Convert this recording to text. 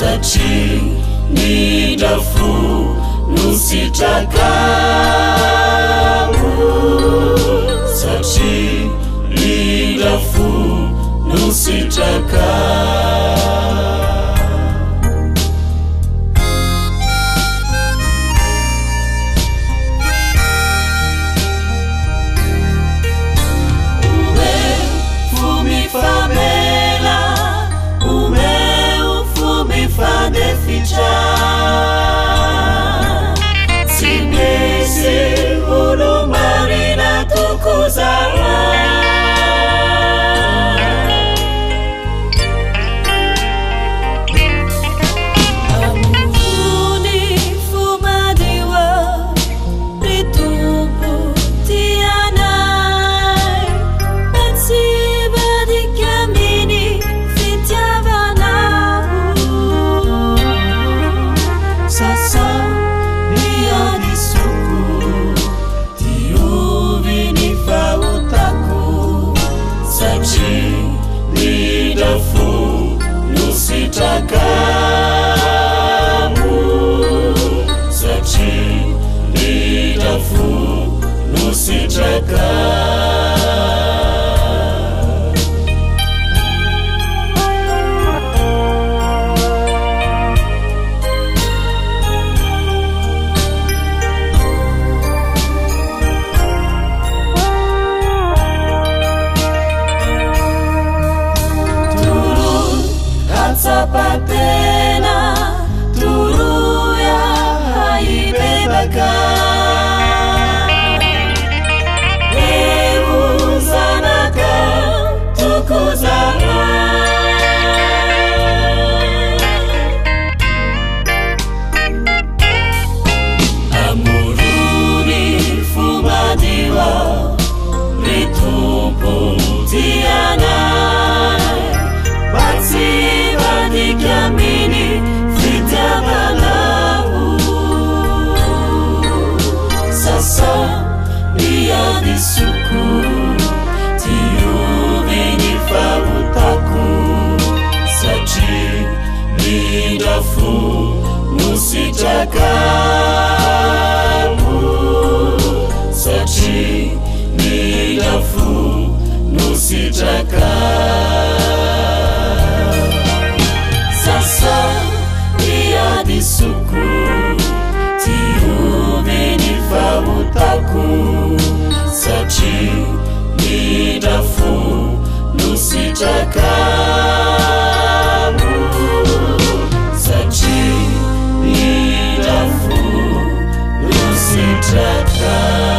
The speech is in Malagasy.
satria ny dafo no sitrakamo satria ny dafo no sitrakamo Simesi ulu marina tukuzara Amuni fumadiwa ritupu tianai Batsiba di kamini fitiavanahu Sasa Miani suku tiuvini fautaku satria ny dafo no sitrakamo satria ny dafo no sitrakamo Sapatena turuya haibebaka Euzanaka tukuzana Amuruni fumadiwa ritumpu tiana Kamini fitabalahu Sasa miadi suku tiuvini fautaku satria ny dafo no sitrakamo satria ny dafo no sitrakamo Miadi suku tiuvini fautaku satria ny dafo no sitrakamo satria ny dafo no sitrakamo